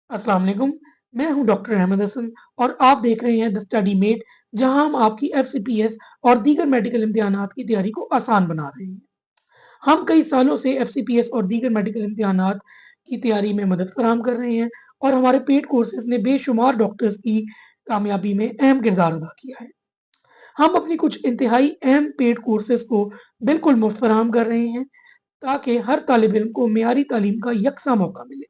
अस्सलाम वालेकुम। मैं हूं डॉक्टर अहमद हसन और आप देख रहे हैं द स्टडी मेट, जहां हम आपकी एफसीपीएस और दीगर मेडिकल इम्तिहानात की तैयारी को आसान बना रहे हैं। हम कई सालों से एफसीपीएस और दीगर मेडिकल इम्तिहानात की तैयारी में मदद फराहम कर रहे हैं और हमारे पेड कोर्सेज ने बेशुमार डॉक्टर्स की कामयाबी में अहम किरदार अदा किया है। हम अपनी कुछ इंतहाई अहम पेड कोर्सेज को बिल्कुल मुफ्त फराहम कर रहे हैं ताकि हर तालिब इल्म को मेयारी तालीम का यकसा मौका मिले।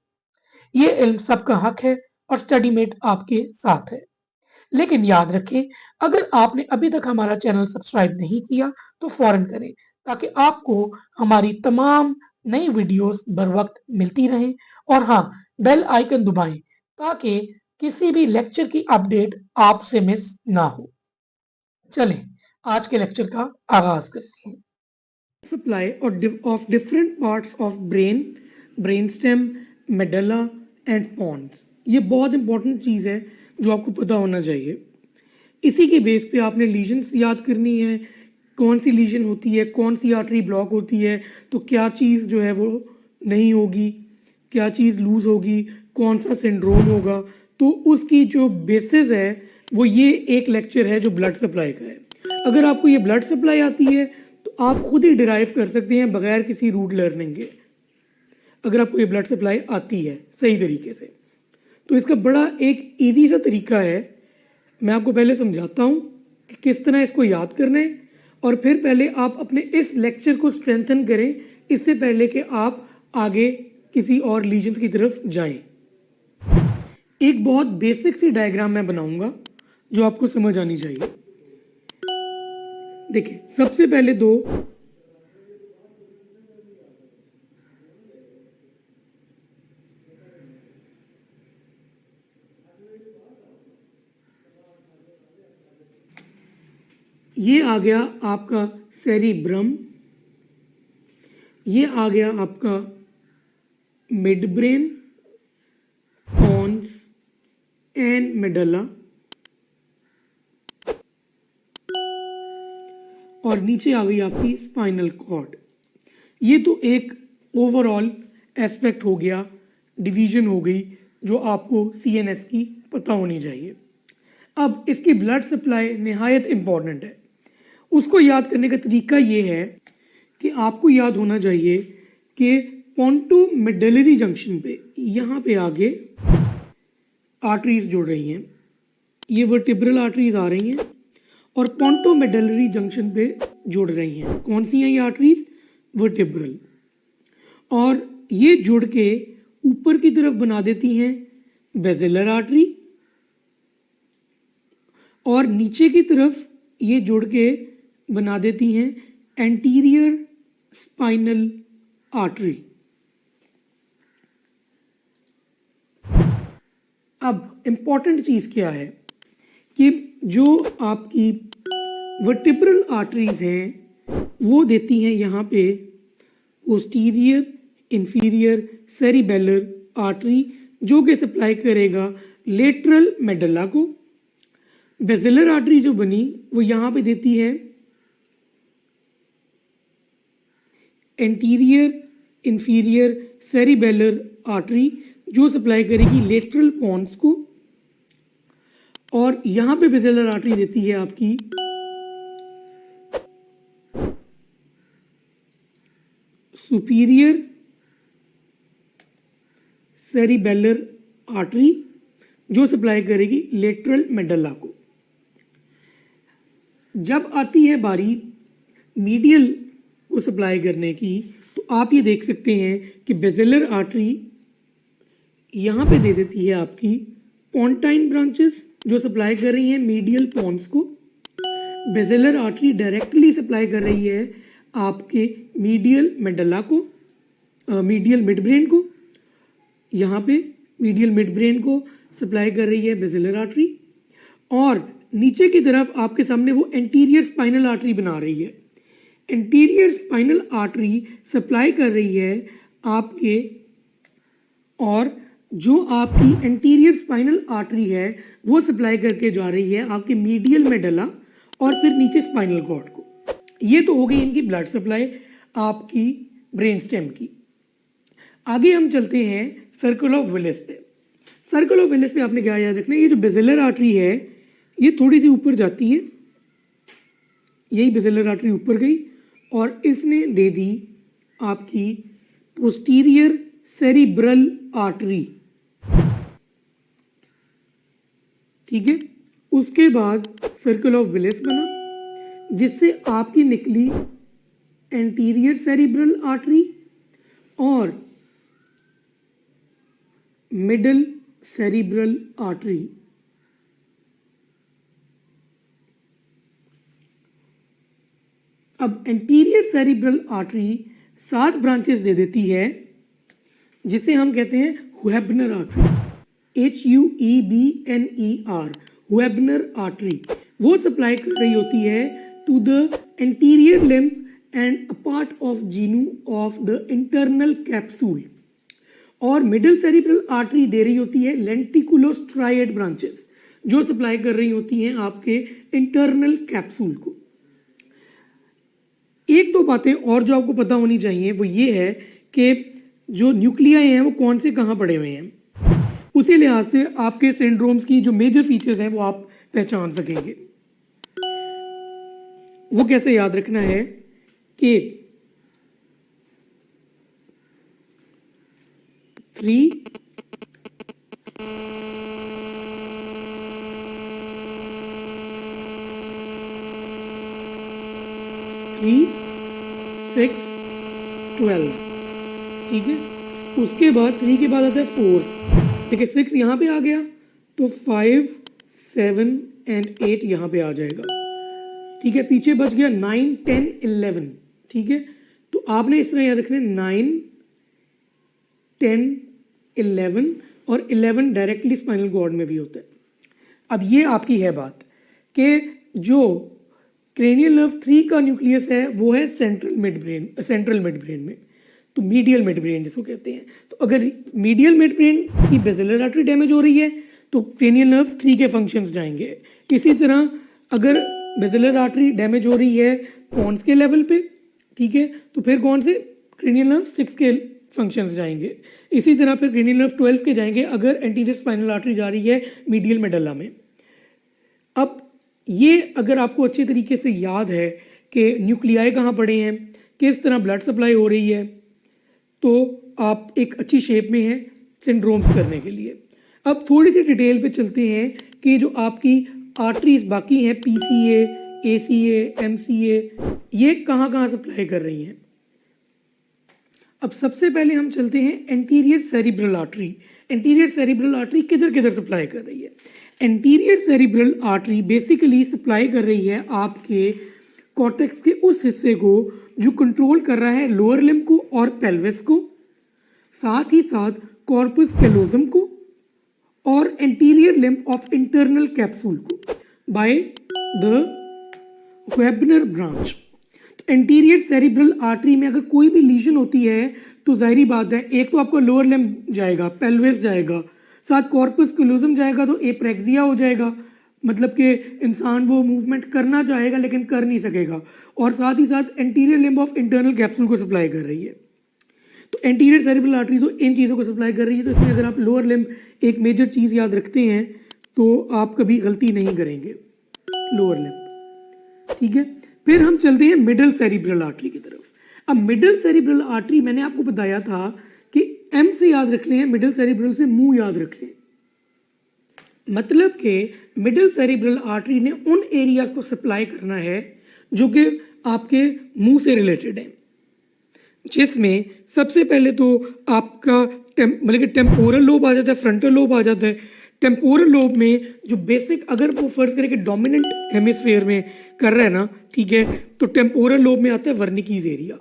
ये इल्म सबका हक है और स्टडी मेट आपके साथ है। लेकिन याद रखें, अगर आपने अभी तक हमारा चैनल सब्सक्राइब नहीं किया तो फौरन करें ताकि आपको हमारी तमाम नई वीडियोस बर वक्त मिलती रहें। और हाँ, बेल आइकन दबाएं ताकि किसी भी लेक्चर की अपडेट आपसे मिस ना हो। चलें, आज के लेक्चर का आगाज करते हैं। Supply of different parts of brain, brainstem, medulla and pons। ये बहुत इंपॉर्टेंट चीज़ है जो आपको पता होना चाहिए। इसी के बेस पे आपने लीजन्स याद करनी है, कौन सी लीजन होती है, कौन सी आर्टरी ब्लॉक होती है, तो क्या चीज़ जो है वो नहीं होगी, क्या चीज़ लूज होगी, कौन सा सिंड्रोम होगा। तो उसकी जो बेसिस है वो ये एक लेक्चर है जो ब्लड सप्लाई का है। अगर आपको ये ब्लड सप्लाई आती है तो आप खुद ही डिराइव कर सकते हैं बगैर किसी रूट लर्निंग के। अगर आपको ये ब्लड सप्लाई आती है सही तरीके से, तो इसका बड़ा एक इजी सा तरीका है। मैं आपको पहले समझाता हूँ कि किस तरह इसको याद करना है, और फिर पहले आप अपने इस लेक्चर को स्ट्रेंथन करें इससे पहले कि आप आगे किसी और लीजन्स की तरफ जाएं। एक बहुत बेसिक सी डायग्राम मैं बनाऊंगा जो आपको समझ आनी चाहिए। देखिए, सबसे पहले दो ये आ गया आपका सेरिब्रम, ये आ गया आपका mid brain, pons and medulla, और नीचे आ गई आपकी स्पाइनल कॉर्ड। ये तो एक ओवरऑल एस्पेक्ट हो गया, डिवीजन हो गई जो आपको सीएनएस की पता होनी चाहिए। अब इसकी ब्लड सप्लाई निहायत इम्पॉर्टेंट है। उसको याद करने का तरीका ये है कि आपको याद होना चाहिए कि पोंटोमेडुलरी जंक्शन पे यहाँ पे आगे आर्टरीज जुड़ रही हैं, ये वर्टिब्रल आर्टरीज आ रही हैं और पोंटोमेडुलरी जंक्शन पे जुड़ रही हैं। कौन सी हैं ये आर्टरीज? वर्टिब्रल। और ये जुड़ के ऊपर की तरफ बना देती हैं बेसिलर आर्टरी, और नीचे की तरफ ये जुड़ के बना देती हैं एंटीरियर स्पाइनल आर्टरी। अब इंपॉर्टेंट चीज़ क्या है कि जो आपकी वर्टिब्रल आर्टरीज हैं वो देती हैं यहाँ पे पोस्टीरियर इंफीरियर सेरिबेलर आर्टरी, जो कि सप्लाई करेगा लेटरल मेडुला को। बेसिलर आर्टरी जो बनी वो यहाँ पे देती है एंटीरियर इंफीरियर सेरिबेलर आर्टरी, जो सप्लाई करेगी लेटरल पॉन्स को। और यहाँ पे बेसिलर आर्टरी देती है आपकी सुपीरियर सेरिबेलर आर्टरी, जो सप्लाई करेगी लेटरल मेडुला को। जब आती है बारी मीडियल को सप्लाई करने की, तो आप ये देख सकते हैं कि बेसिलर आर्टरी यहाँ पे दे देती है आपकी पोंटाइन ब्रांचेस, जो सप्लाई कर रही हैं मीडियल पॉन्स को। बेसिलर आर्टरी डायरेक्टली सप्लाई कर रही है आपके मीडियल मेडुला को, मीडियल मिड ब्रेन को। यहाँ पे मीडियल मिड ब्रेन को सप्लाई कर रही है बेसिलर आर्टरी, और नीचे की तरफ आपके सामने वो एंटीरियर स्पाइनल आर्टरी बना रही है। एंटीरियर स्पाइनल आर्टरी सप्लाई कर रही है आपके, और जो आपकी एंटीरियर स्पाइनल आर्टरी है वो सप्लाई करके जा रही है आपके मीडियल मेडुला और फिर नीचे स्पाइनल कॉर्ड को। ये तो हो गई इनकी ब्लड सप्लाई आपकी ब्रेन स्टेम की। आगे हम चलते हैं सर्कल ऑफ विलिस पे। सर्कल ऑफ विलिस में आपने क्या याद रखना है, ये जो बेसिलर आर्टरी है ये थोड़ी सी ऊपर जाती है, यही बेसिलर आर्टरी ऊपर गई और इसने दे दी आपकी पोस्टीरियर सेरिब्रल आर्टरी, ठीक है। उसके बाद सर्कल ऑफ विलिस बना जिससे आपकी निकली एंटीरियर सेरिब्रल आर्टरी और मिडल सेरिब्रल आर्टरी। अब एंटीरियर सेरिब्रल आर्टरी 7 ब्रांचेस दे देती है जिसे हम कहते हैं Heubner artery, HUEBNER, Heubner artery. वो सप्लाई कर रही होती है to the anterior limb and a part of genu of the internal capsule. और मिडल सेरिब्रल आर्टरी दे रही होती है लेंटिकुलोस्ट्राइड ब्रांचेस जो सप्लाई कर रही होती हैं आपके इंटरनल कैप्सूल को। एक दो बातें और जो आपको पता होनी चाहिए वो ये है कि जो न्यूक्लियाई हैं वो कौन से कहाँ पड़े हुए हैं, उसी लिहाज से आपके सिंड्रोम्स की जो मेजर फीचर्स हैं वो आप पहचान सकेंगे। वो कैसे याद रखना है कि 3 6 12, ठीक है। उसके बाद 3 के बाद आता है 4, ठीक है। 6 यहाँ पे आ गया तो 5 7 एंड 8 यहाँ पे आ जाएगा, ठीक है। पीछे बच गया 9 10 11, ठीक है। तो आपने इस तरह याद रखना 9 10 11 और 11 डायरेक्टली स्पाइनल कॉर्ड में भी होता है। अब ये आपकी है बात कि जो क्रेनियल नर्व 3 का न्यूक्लियस है वो है सेंट्रल मिड ब्रेन में, तो मीडियल मिड ब्रेन जिसको कहते हैं। तो अगर मीडियल मिड ब्रेन की बेसिलर आर्टरी डैमेज हो रही है तो क्रेनियल नर्व 3 के फंक्शंस जाएंगे। इसी तरह अगर बेसिलर आर्टरी डैमेज हो रही है पॉन्स के लेवल पे, ठीक है, तो फिर कौन से क्रेनियल नर्व 6 के फंक्शंस जाएंगे। इसी तरह फिर क्रेनियल नर्व 12 के जाएंगे अगर एंटीरियर स्पाइनल आर्टरी जा रही है मीडियल मेडुला में। अब ये अगर आपको अच्छे तरीके से याद है कि न्यूक्लियाई कहाँ पड़े हैं, किस तरह ब्लड सप्लाई हो रही है, तो आप एक अच्छी शेप में हैं सिंड्रोम्स करने के लिए। अब थोड़ी सी डिटेल पे चलते हैं कि जो आपकी आर्टरीज बाकी हैं PCA, ACA, MCA, ये कहाँ कहाँ सप्लाई कर रही हैं। अब सबसे पहले हम चलते हैं anterior cerebral artery. Anterior cerebral artery किधर किधर सप्लाई कर रही है। Anterior cerebral artery basically supply कर रही है आपके कॉर्टेक्स के उस हिस्से को जो कंट्रोल कर रहा है लोअर लिम्ब को और पेल्विस को, साथ ही साथ कॉर्पस कैलोजम को और anterior limb of internal capsule को बाय द वेबनर ब्रांच। तो एंटीरियर सेरिब्रल आर्टरी में अगर कोई भी लीजन होती है तो जाहिर बात है एक तो आपको लोअर लिम्ब जाएगा, पेल्विस जाएगा, साथ कॉर्पस कैलोजम जाएगा तो एप्रेक्सिया हो जाएगा, मतलब कि इंसान वो मूवमेंट करना चाहेगा लेकिन कर नहीं सकेगा, और साथ ही साथ anterior limb of internal capsule को सप्लाई कर रही है। तो एंटीरियर सेरिब्रल आर्टरी तो इन चीज़ों को सप्लाई कर रही है। तो इसमें अगर आप लोअर लिम्ब एक मेजर चीज़ याद रखते हैं तो आप कभी गलती नहीं करेंगे, लोअर लिम्ब, ठीक है। फिर हम चलते हैं मिडल सेरिब्रल आर्टरी की तरफ। अब मिडल सेरिब्रल आर्टरी मैंने आपको बताया था कि M से याद रख लें, मिडल सेरिब्रल से मुंह याद रख लें, मतलब कि मिडल सेरिब्रल आर्टरी ने उन एरियाज को सप्लाई करना है जो कि आपके मुंह से रिलेटेड है, जिसमें सबसे पहले तो आपका मतलब कि टेम्पोरल लोब आ जाता है, फ्रंटल लोब आ जाता है। टेम्पोरल लोब में जो बेसिक, अगर वो फर्ज करें कि डोमिनेंट हेमिस्फीयर में कर रहा है ना, ठीक है, तो टेम्पोरल लोब में आता है वर्निकीज एरिया,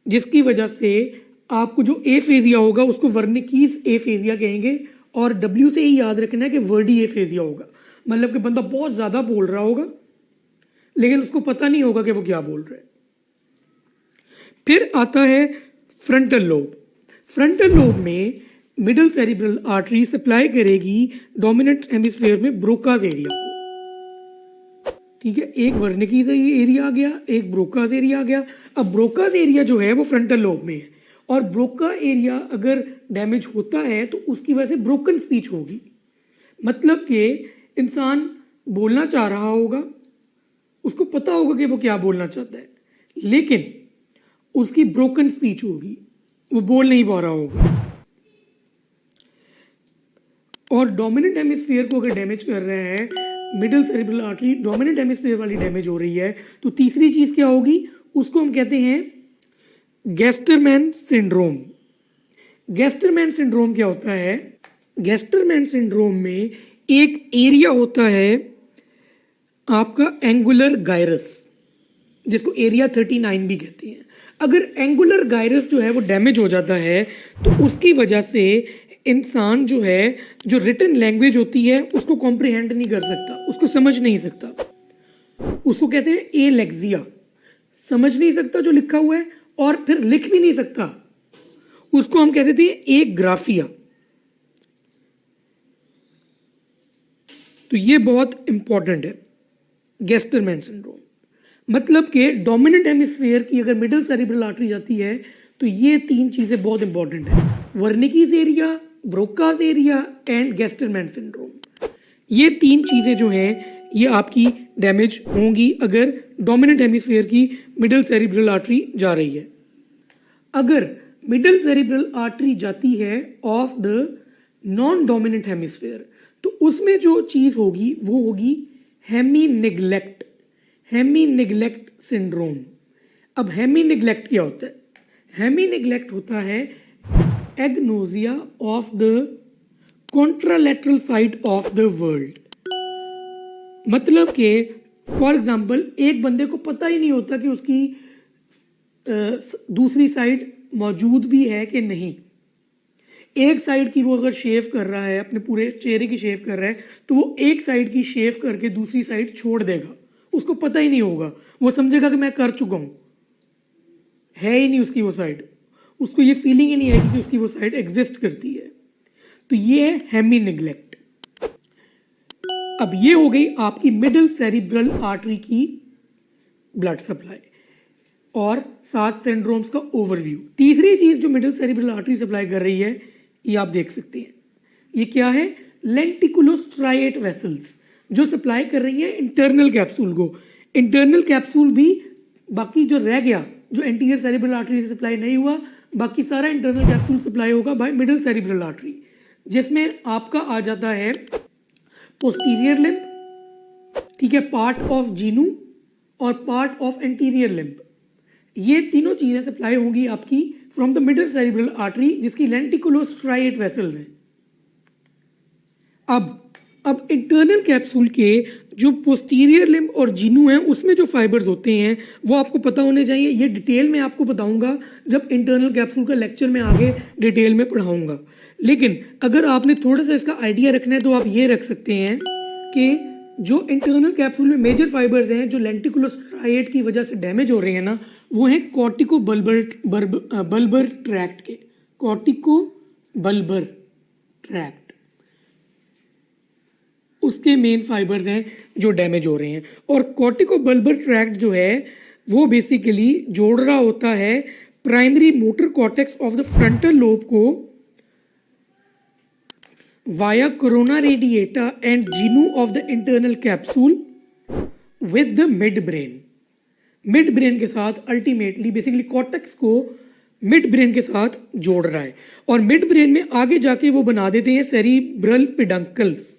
जिसकी वजह से आपको जो एफेजिया होगा उसको वर्निकीज एफेजिया कहेंगे, और W से ही याद रखना है कि वर्डी एफेजिया होगा, मतलब कि बंदा बहुत ज़्यादा बोल रहा होगा लेकिन उसको पता नहीं होगा कि वो क्या बोल रहा है। फिर आता है फ्रंटल लोब। फ्रंटल लोब में मिडल सेरिब्रल आर्टरी सप्लाई करेगी डोमिनेंट हेमिस्फीयर में ब्रोकाज एरिया को, ठीक है। एक वर्निकीज एरिया आ गया, एक ब्रोकाज एरिया आ गया। अब ब्रोकाज एरिया जो है वो फ्रंटल लोब में है और ब्रोका एरिया अगर डैमेज होता है तो उसकी वजह से ब्रोकन स्पीच होगी, मतलब कि इंसान बोलना चाह रहा होगा, उसको पता होगा कि वो क्या बोलना चाहता है, लेकिन उसकी ब्रोकन स्पीच होगी, वो बोल नहीं पा रहा होगा। और डोमिनेंट हेमिस्फीयर को अगर डैमेज कर रहा है, middle cerebral artery dominant hemisphere वाली डैमेज हो रही है, तो तीसरी चीज क्या होगी, उसको हम कहते हैं गैस्टरमैन सिंड्रोम। गैस्टरमैन सिंड्रोम क्या होता है? गैस्टरमैन सिंड्रोम में एक एरिया होता है आपका एंगुलर गायरस, जिसको एरिया 39 भी कहते हैं। अगर एंगुलर गायरस जो है वो डैमेज हो जाता है तो उसकी वजह से इंसान जो है, जो रिटन लैंग्वेज होती है उसको कॉम्प्रिहेंड नहीं कर सकता, उसको समझ नहीं सकता, उसको कहते हैं एलेक्सिया। समझ नहीं सकता जो लिखा हुआ है और फिर लिख भी नहीं सकता, उसको हम कहते थे एग्राफिया। तो ये बहुत इंपॉर्टेंट है गैस्टरमैन सिंड्रोम। मतलब कि डोमिनेंट हेमिस्फीयर की अगर मिडिल सेरेब्रल आर्टरी जाती है तो ये तीन चीजें बहुत इंपॉर्टेंट है, Wernicke's area, Broca's area and गैस्टरमैन सिंड्रोम। ये तीन चीजें जो हैं ये आपकी डैमेज होंगी अगर डोमिनेंट हेमिस्फीयर की मिडिल सेरेब्रल आर्टरी जा रही है। अगर मिडिल सेरेब्रल आर्टरी जाती है of the non dominant hemisphere तो उसमें जो चीज होगी वो होगी hemi neglect, hemi neglect syndrome. अब हेमी निग्लेक्ट क्या होता है? हेमी निग्लेक्ट होता है agnosia of the contralateral side of the world. मतलब कि फॉर एग्जांपल एक बंदे को पता ही नहीं होता कि उसकी दूसरी साइड मौजूद भी है कि नहीं। एक साइड की वो अगर शेव कर रहा है, अपने पूरे चेहरे की शेव कर रहा है, तो वो एक साइड की शेव करके दूसरी साइड छोड़ देगा, उसको पता ही नहीं होगा, वो समझेगा कि मैं कर चुका हूं, है ही नहीं उसकी वो साइड, उसको ये फीलिंग ही नहीं आएगी कि उसकी वो साइड एग्जिस्ट करती है। तो ये है हेमी निग्लेक्ट। अब ये हो गई आपकी मिडिल सेरिब्रल आर्टरी की ब्लड सप्लाई और 7 सिंड्रोम्स का ओवरव्यू। तीसरी चीज जो मिडिल सेरिब्रल आर्टरी सप्लाई कर रही है ये आप देख सकते हैं, ये क्या है? लेंटिकुलोस्ट्राइएट वेसल्स जो सप्लाई कर रही है इंटरनल कैप्सूल को। इंटरनल कैप्सूल भी बाकी जो रह गया, जो एंटीरियर सेरिब्रल आर्टरी से सप्लाई नहीं हुआ, बाकी सारा इंटरनल कैप्सूल सप्लाई होगा बाय मिडिल सेरिब्रल आर्टरी, जिसमें आपका आ जाता है पोस्टीरियर लिम्ब, ठीक है, पार्ट ऑफ जीनू और पार्ट ऑफ एंटीरियर लिम्ब। ये तीनों चीजें सप्लाई होंगी आपकी from the middle cerebral artery, जिसकी लेंटिकुलोस्ट्राइएट वेसल्स हैं। अब इंटरनल कैप्सूल के जो पोस्टीरियर लिम्ब और जीनू हैं उसमें जो फाइबर्स होते हैं वो आपको पता होने चाहिए। ये डिटेल में आपको बताऊंगा जब इंटरनल कैप्सूल का लेक्चर में आगे डिटेल में पढ़ाऊंगा, लेकिन अगर आपने थोड़ा सा इसका आइडिया रखना है तो आप ये रख सकते हैं कि जो इंटरनल कैप्सूल में मेजर फाइबर्स हैं जो लेंटिकुलोस्ट्राइएट की वजह से डैमेज हो रहे हैं ना, वो हैं कॉर्टिको बल्बर ट्रैक्ट के, कॉर्टिको बल्बर ट्रैक्ट, उसके मेन फाइबर्स हैं जो डैमेज हो रहे हैं। और कॉर्टिको बल्बर ट्रैक्ट जो है वो बेसिकली जोड़ रहा होता है primary motor cortex of the frontal lobe को via corona radiata and genu of the internal capsule with the midbrain. Midbrain के साथ अल्टीमेटली बेसिकली कॉर्टेक्स को मिड ब्रेन के साथ जोड़ रहा है, और मिड ब्रेन में आगे जाके वो बना देते हैं सेरिब्रल पेडंकल्स।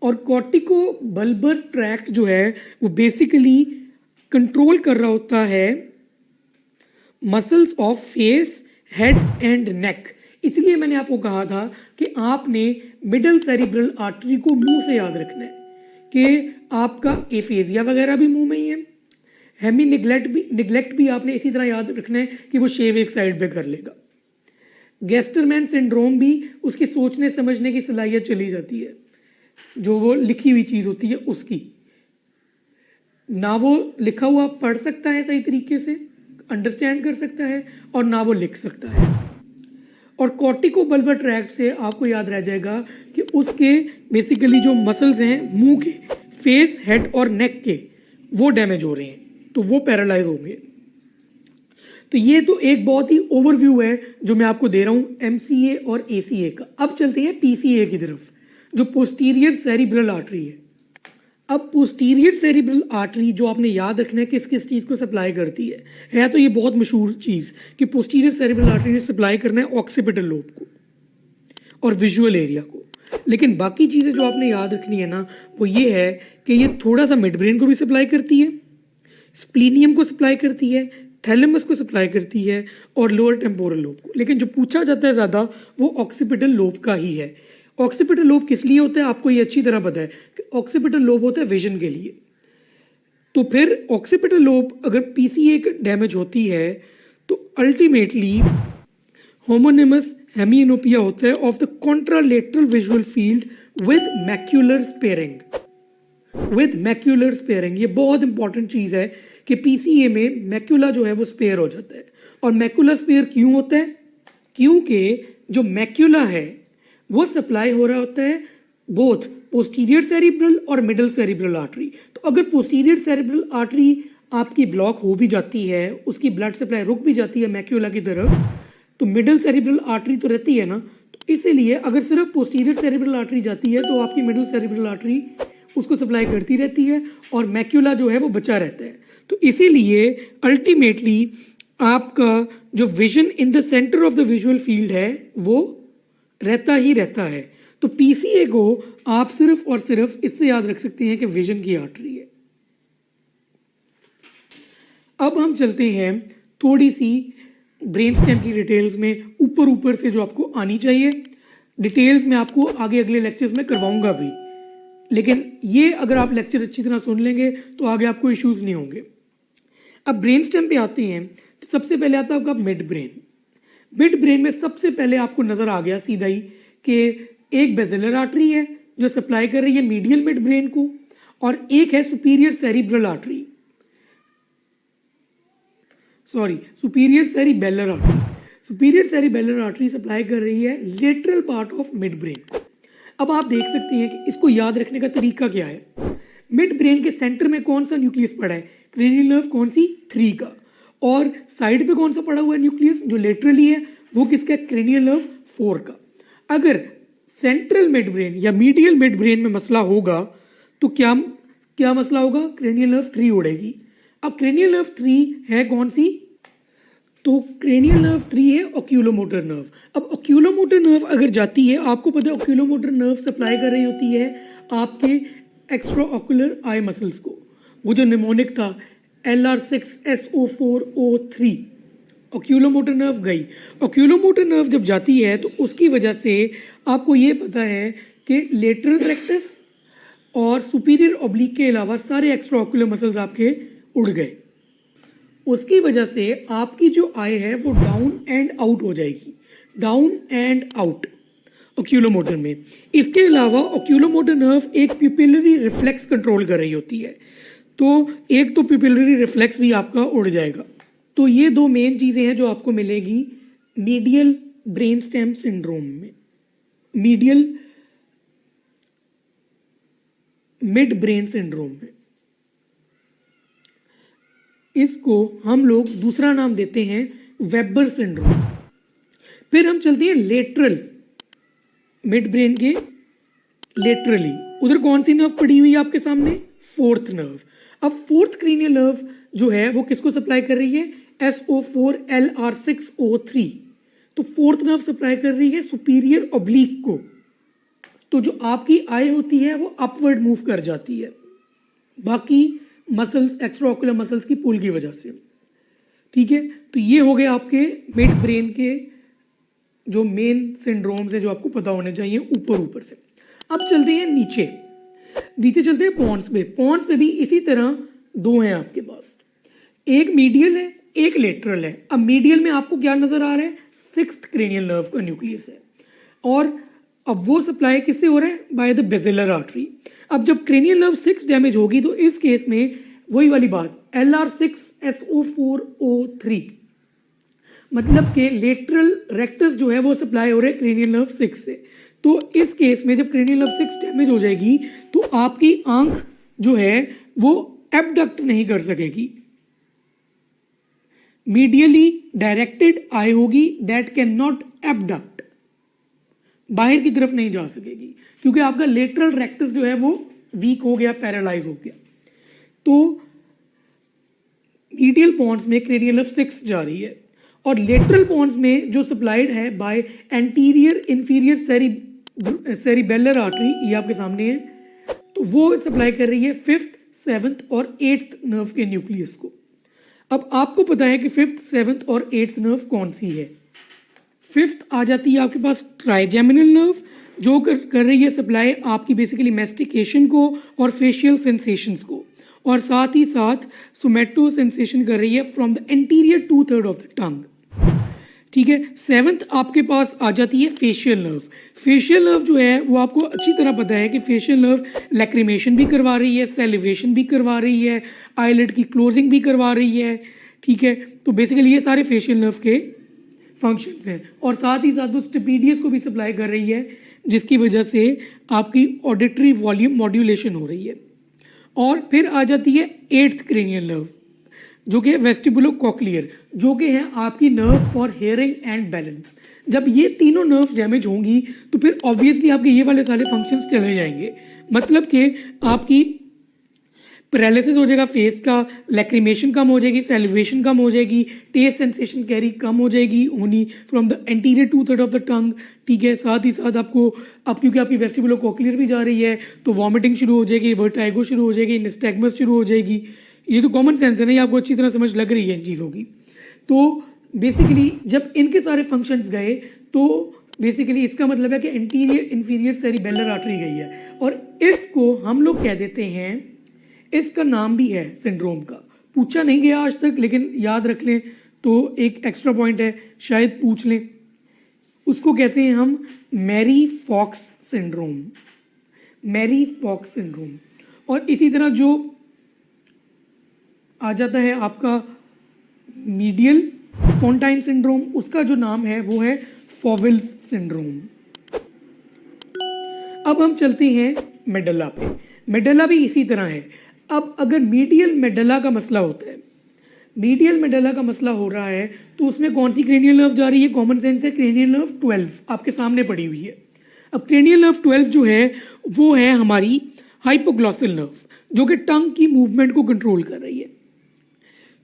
और कॉर्टिको बल्बर ट्रैक्ट जो है वो बेसिकली कंट्रोल कर रहा होता है muscles of face, head and neck. इसलिए मैंने आपको कहा था कि आपने मिडिल सेरिब्रल आर्टरी को मुंह से याद रखना है कि आपका एफेजिया वगैरह भी मुंह में ही है, हेमी निग्लेक्ट भी आपने इसी तरह याद रखना है कि वो शेव एक साइड पे कर लेगा। गैस्टरमैन सिंड्रोम भी उसकी सोचने समझने की सलाहियत चली जाती है, जो वो लिखी हुई चीज होती है उसकी, ना वो लिखा हुआ पढ़ सकता है सही तरीके से, अंडरस्टैंड कर सकता है, और ना वो लिख सकता है। और कॉर्टिको बल्बर ट्रैक्ट से आपको याद रह जाएगा कि उसके बेसिकली जो मसल्स हैं मुंह के, फेस, हेड और नेक के, वो डैमेज हो रहे हैं, तो वो पैरालाइज होंगे। तो ये तो एक बहुत ही ओवरव्यू है जो मैं आपको दे रहा हूँ एमसीए और एसीए का। अब चलते हैं पीसीए की तरफ, जो पोस्टीरियर सेरिब्रल आर्टरी है। अब पोस्टीरियर सेरिब्रल आर्टरी जो आपने याद रखना है किस किस चीज़ को सप्लाई करती है तो ये बहुत मशहूर चीज़ कि पोस्टीरियर सेरिब्रल आर्टरी ने सप्लाई करना है ऑक्सीपिटल लोब को और विजुअल एरिया को। लेकिन बाकी चीज़ें जो आपने याद रखनी है ना वो ये है कि ये थोड़ा सा मिड ब्रेन को भी सप्लाई करती है, स्प्लीनियम को सप्लाई करती है, थैलेमस को सप्लाई करती है और लोअर टेम्पोरल लोब को। लेकिन जो पूछा जाता है ज़्यादा वो ऑक्सीपिटल लोब का ही है। ऑक्सीपिटल लोब किस लिए होता है आपको ये अच्छी तरह पता है कि ऑक्सीपिटल लोब होता है विजन के लिए। तो फिर ऑक्सीपिटल लोब अगर पीसीए डैमेज होती है तो अल्टीमेटली होमोनिमस हेमिएनोपिया होता है of the contralateral visual field with macular sparing. ये बहुत इंपॉर्टेंट चीज़ है कि पीसीए में मैक्यूला जो है वो स्पेयर हो जाता है। और मैक्यूला स्पेयर क्यों होता है? क्योंकि जो मैक्यूला है वो सप्लाई हो रहा होता है बोथ पोस्टीरियर सेरिब्रल और मिडल सेरिब्रल आर्टरी। तो अगर पोस्टीरियर सेरिब्रल आर्टरी आपकी ब्लॉक हो भी जाती है, उसकी ब्लड सप्लाई रुक भी जाती है मैक्यूला की तरफ, तो मिडल सेरिब्रल आर्टरी तो रहती है ना। तो इसीलिए अगर सिर्फ पोस्टीरियर सेरिब्रल आर्टरी जाती है तो आपकी मिडल सेरिब्रल आर्टरी उसको सप्लाई करती रहती है और मैक्यूला जो है वो बचा रहता है। तो इसीलिए अल्टीमेटली आपका जो vision in the centre of the visual field है वो रहता ही रहता है। तो पीसीए को आप सिर्फ और सिर्फ इससे याद रख सकते हैं कि विजन की आर्टरी है। अब हम चलते हैं थोड़ी सी ब्रेन स्टेम की डिटेल्स में, ऊपर से जो आपको आनी चाहिए। डिटेल्स में आपको आगे अगले लेक्चर्स में करवाऊंगा भी, लेकिन ये अगर आप लेक्चर अच्छी तरह सुन लेंगे तो आगे आपको इश्यूज नहीं होंगे। अब ब्रेन स्टेम पे आते हैं तो सबसे पहले आता है आपका मिड ब्रेन। मिड ब्रेन में सबसे पहले आपको नजर आ गया सीधा ही कि एक बेसिलर आर्टरी है जो सप्लाई कर रही है मीडियल मिड ब्रेन को, और एक है superior cerebral artery, superior cerebellar artery. Superior cerebellar artery supply कर रही है lateral part of mid brain को। अब आप देख सकते हैं कि इसको याद रखने का तरीका क्या है। मिड ब्रेन के सेंटर में कौन सा न्यूक्लियस पड़ा है? क्रेनियल नर्व कौन सी? 3 का। और साइड पे कौन सा पड़ा हुआ है न्यूक्लियस जो लेटरली है? वो किसका? क्रेनियल नर्व 4 का। अगर सेंट्रल मिड ब्रेन या मीडियल मिड ब्रेन में मसला होगा तो क्या मसला होगा? Cranial nerve 3 उड़ेगी। अब क्रेनियल नर्व 3 है कौन सी? तो क्रेनियल नर्व 3 है ऑक्यूलोमोटर नर्व। अब ऑक्यूलोमोटर नर्व अगर जाती है, आपको पता है ऑक्यूलोमोटर नर्व सप्लाई कर रही होती है आपके एक्स्ट्रा ऑक्यूलर आई मसल्स को। वो जो निमोनिक था LR6SO4O3, ऑक्यूलोमोटर नर्व गई। ऑक्यूलोमोटर नर्व जब जाती है तो उसकी वजह से आपको ये पता है कि लेटरल रेक्टस और सुपीरियर ऑब्लिक के अलावा सारे एक्स्ट्रा ऑक्यूलर मसल्स आपके उड़ गए। उसकी वजह से आपकी जो आई है वो डाउन एंड आउट हो जाएगी, डाउन एंड आउट ऑक्यूलोमोटर में। इसके अलावा ऑक्यूलोमोटर नर्व एक प्यूपिलरी रिफ्लेक्स कंट्रोल कर रही होती है, तो एक तो प्यूपिलरी रिफ्लेक्स भी आपका उड़ जाएगा। तो ये दो मेन चीज़ें हैं जो आपको मिलेगी मीडियल ब्रेन स्टेम सिंड्रोम में, मीडियल मिड ब्रेन सिंड्रोम में। इसको हम लोग दूसरा नाम देते हैं वेबर सिंड्रोम। फिर हम चलते हैं लेटरल मिड ब्रेन के लेटरली। उधर कौन सी नर्व पड़ी हुई है आपके सामने? 4th nerve. अब 4th क्रेनियल नर्व जो है वो किसको सप्लाई कर रही है? SO4LR6O3। तो 4th नर्व सप्लाई कर रही है सुपीरियर ऑब्लिक को। तो जो आपकी आई होती है वो अपवर्ड मूव कर जाती है बाकी मसल्स, एक्स्ट्रा ऑक्यूलर मसल्स की पुल की वजह से। ठीक है, तो ये हो गए आपके मिड ब्रेन के जो मेन सिंड्रोम्स है जो आपको पता होने चाहिए ऊपर से। अब चलते हैं नीचे चलते हैं पॉन्स पे। पॉन्स पे भी इसी तरह दो हैं आपके पास, एक मीडियल है एक लेटरल है। अब मीडियल में आपको क्या नजर आ रहा है? 6th क्रेनियल नर्व का न्यूक्लियस है, और अब वो सप्लाई किससे हो रहा है? By the basilar artery. अब जब क्रेनियल नर्व 6 डैमेज होगी तो इस केस में वही वाली बात LR6SO4O3, मतलब कि लेटरल रेक्टस जो है वो सप्लाई हो रहा है क्रेनियल नर्व 6 से। तो इस केस में जब क्रेनियल नर्व 6 डैमेज हो जाएगी तो आपकी आंख जो है वो एबडक्ट नहीं कर सकेगी, मीडियली डायरेक्टेड आई होगी, दैट कैन नॉट एबडक्ट, बाहर की तरफ नहीं जा सकेगी क्योंकि आपका लेटरल रेक्टस जो है वो वीक हो गया, पैरालाइज हो गया। तो मीडियल पॉन्स में क्रेनियल नर्व 6 जा रही है और लेटरल पॉन्स में जो सप्लाइड है by anterior inferior cerebellar artery, ये आपके सामने है, तो वो सप्लाई कर रही है 5th, 7th और 8th नर्व के न्यूक्लियस को। अब आपको पता है कि 5th, 7th और 8th नर्व कौन सी है। 5th आ जाती है आपके पास ट्राइजेमिनल नर्व, जो कर रही है सप्लाई आपकी बेसिकली मैस्टिकेशन को और फेशियल सेंसेशंस को, और साथ ही साथ सोमेटो सेंसेशन कर रही है from the anterior 2/3 of the tongue. ठीक है। 7th आपके पास आ जाती है फेशियल नर्व। फेशियल नर्व जो है वो आपको अच्छी तरह पता है कि फेशियल नर्व लैक्रिमेशन भी करवा रही है, सेलिवेशन भी करवा रही है, आईलिड की क्लोजिंग भी करवा रही है। ठीक है, तो बेसिकली ये सारे फेशियल नर्व के फंक्शंस हैं, और साथ ही साथ वो स्टेपीडियस को भी सप्लाई कर रही है, जिसकी वजह से आपकी ऑडिटरी वॉल्यूम मॉड्यूलेशन हो रही है। और फिर आ जाती है 8th क्रेनियल नर्व, जो कि वेस्टिबुलो कॉक्लियर, जो कि है आपकी nerve for hearing and balance. जब ये तीनों नर्व डैमेज होंगी तो फिर ऑब्वियसली आपके ये वाले सारे फंक्शंस चले जाएंगे, मतलब कि आपकी पैरालिसिस हो जाएगा फेस का, लैक्रिमेशन कम हो जाएगी, सेलिवेशन कम हो जाएगी, टेस्ट सेंसेशन कैरी कम हो जाएगी only from the anterior 2/3 of the tongue. ठीक है, साथ ही साथ आपको क्योंकि आपकी वेस्टिबुलो कॉक्लियर भी जा रही है तो वॉमिटिंग शुरू हो जाएगी, वर्टाइगो शुरू हो जाएगी, निस्टैग्मस शुरू हो जाएगी। ये तो कॉमन सेंस है ना, ये आपको अच्छी तरह समझ लग रही है इन चीज़ों की। तो बेसिकली जब इनके सारे फंक्शंस गए तो बेसिकली इसका मतलब है कि एंटीरियर इंफीरियर सेरिबेलर आर्टरी गई है, और इसको हम लोग कह देते हैं, इसका नाम भी है सिंड्रोम का, पूछा नहीं गया आज तक लेकिन याद रख लें तो एक एक्स्ट्रा पॉइंट है, शायद पूछ लें। उसको कहते हैं हम Marie Foix syndrome, Marie Foix syndrome. और इसी तरह जो आ जाता है आपका मीडियल पोंटाइन सिंड्रोम, उसका जो नाम है वो है फॉविल्स सिंड्रोम। अब हम चलते हैं मेडुला पे। मेडुला भी इसी तरह है। अब अगर मीडियल मेडुला का मसला होता है, मीडियल मेडुला का मसला हो रहा है तो उसमें कौन सी क्रेनियल नर्व जा रही है, कॉमन सेंस है, क्रेनियल नर्व 12 आपके सामने पड़ी हुई है। अब क्रेनियल नर्व 12 जो है वो है हमारी हाइपोग्लॉसल नर्व, जो कि टंग की मूवमेंट को कंट्रोल कर रही है।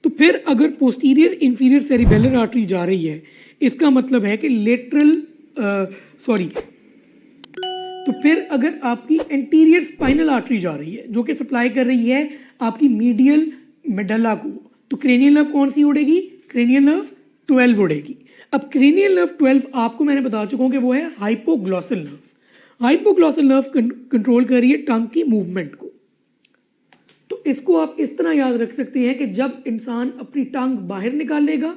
तो फिर अगर पोस्टीरियर इंफीरियर सेरिबेलर आर्टरी जा रही है, इसका मतलब है कि तो फिर अगर आपकी एंटीरियर स्पाइनल आर्टरी जा रही है जो कि सप्लाई कर रही है आपकी मीडियल मेडुला को, तो क्रेनियल नर्व कौन सी उड़ेगी, क्रेनियल नर्व 12 उड़ेगी। अब क्रेनियल नर्व 12 आपको मैंने बता चुका हूं कि वो है hypoglossal nerve. Hypoglossal nerve control कर रही है टंग की मूवमेंट को। तो इसको आप इस तरह याद रख सकते हैं कि जब इंसान अपनी टंग बाहर निकालेगा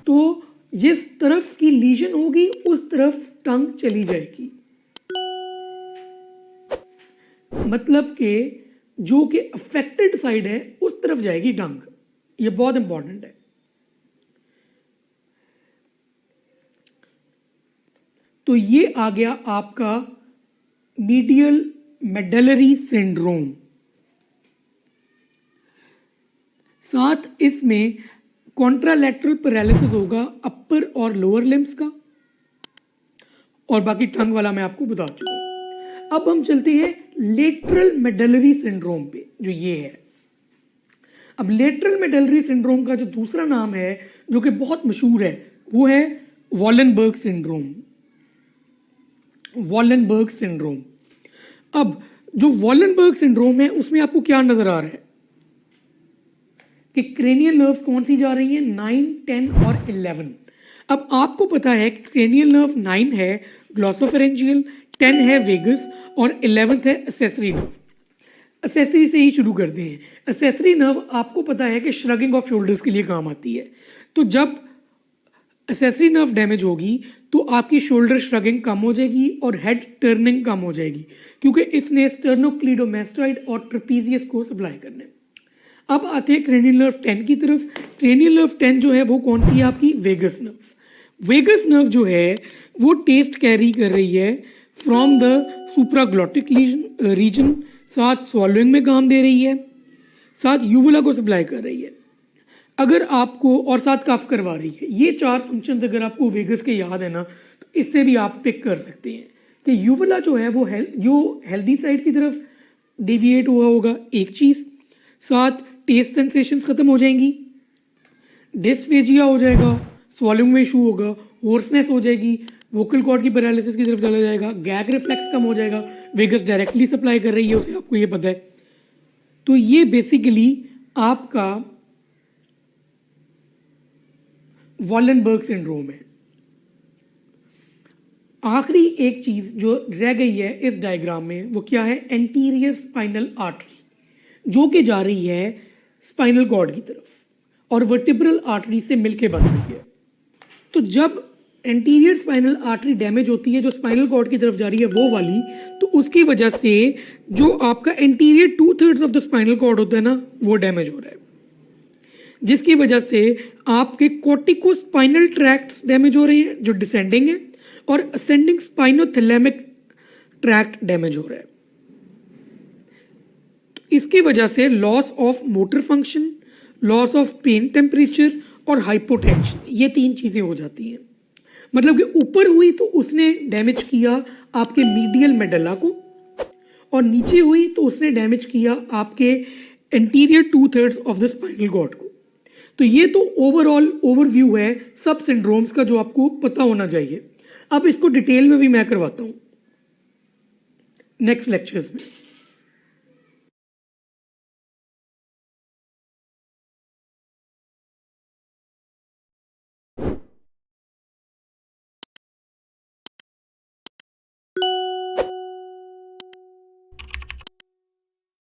तो जिस तरफ की लीजन होगी उस तरफ टंग चली जाएगी, मतलब कि जो कि अफेक्टेड साइड है उस तरफ जाएगी टंग। ये बहुत इंपॉर्टेंट है। तो ये आ गया आपका मीडियल मेडुलरी सिंड्रोम। साथ इसमें कॉन्ट्रालैटरल पैरालिसिस होगा अपर और लोअर लिम्स का, और बाकी टंग वाला मैं आपको बता चुका हूं। अब हम चलते हैं लेटरल मेडुलरी सिंड्रोम पे, जो ये है। अब लेटरल मेडुलरी सिंड्रोम का जो दूसरा नाम है जो कि बहुत मशहूर है वो है वॉलनबर्ग सिंड्रोम। Wallenberg syndrome. अब जो वॉलनबर्ग सिंड्रोम है उसमें आपको क्या नजर आ रहा है कि क्रेनियल नर्व्स कौन सी जा रही है, 9, 10 और 11। अब आपको पता है कि क्रेनियल नर्व 9 है ग्लॉसोफेरेंजियल, 10 है वेगस और 11th है एक्सेसरी नर्व। एक्सेसरी से ही शुरू करते हैं। एक्सेसरी नर्व आपको पता है कि श्रगिंग ऑफ शोल्डर्स के लिए काम आती है। तो जब एक्सेसरी नर्व डैमेज होगी तो आपकी शोल्डर श्रगिंग कम हो जाएगी और हेड टर्निंग कम हो जाएगी, क्योंकि इसने स्टर्नोक्लीडोमास्टॉइड और ट्रेपीजियस को सप्लाई करने। अब आते हैं क्रेनियल नर्व 10 की तरफ। क्रेनियल नर्व 10 जो है वो कौन सी है आपकी, वेगस नर्व। वेगस नर्व जो है वो टेस्ट कैरी कर रही है फ्रॉम द सुप्राग्लॉटिक रीजन, साथ स्वॉलोइंग में काम दे रही है, साथ यूवुला को सप्लाई कर रही है। अगर आपको और साथ कफ करवा रही है, ये 4 फंक्शंस अगर आपको वेगस के याद है ना, तो इससे भी आप पिक कर सकते हैं कि यूवुला जो है वो जो हेल्दी साइड की तरफ डेविएट हुआ होगा, एक चीज़। साथ टेस्ट सेंसेशंस खत्म हो जाएंगी, डिस्फेजिया हो जाएगा, स्वॉलिंग में इशू होगा, होर्सनेस हो जाएगी, वोकल कॉर्ड की पैरालिसिस की तरफ चला जाएगा, गैग रिफ्लेक्स कम हो जाएगा। वेगस डायरेक्टली सप्लाई कर रही है उसे, आपको ये पता है। तो ये बेसिकली आपका वॉलनबर्ग सिंड्रोम है। आखिरी एक चीज जो रह गई है इस डायग्राम में वो क्या है, एंटीरियर स्पाइनल आर्टरी, जो कि जा रही है स्पाइनल कॉर्ड की तरफ और वर्टिब्रल आर्टरी से मिलके बन रही है। तो जब एंटीरियर स्पाइनल आर्टरी डैमेज होती है, जो स्पाइनल कॉर्ड की तरफ जा रही है वो वाली, तो उसकी वजह से जो आपका anterior 2/3 of the spinal cord होता है ना, वो डैमेज हो रहा है, जिसकी वजह से आपके कॉर्टिकोस्पाइनल ट्रैक्ट्स डैमेज हो रहे हैं जो डिसेंडिंग है, और असेंडिंग स्पाइनोथैलेमिक ट्रैक्ट डैमेज हो रहा है। तो इसकी वजह से loss of motor function, loss of pain temperature और हाइपोटेंशन, ये 3 चीजें हो जाती हैं। मतलब कि ऊपर हुई तो उसने डैमेज किया आपके मीडियल मेडुला को, और नीचे हुई तो उसने डैमेज किया आपके anterior 2/3 of the spinal cord को। तो ये तो ओवरऑल ओवरव्यू है सब सिंड्रोम्स का जो आपको पता होना चाहिए। अब इसको डिटेल में भी मैं करवाता हूं नेक्स्ट लेक्चर्स में।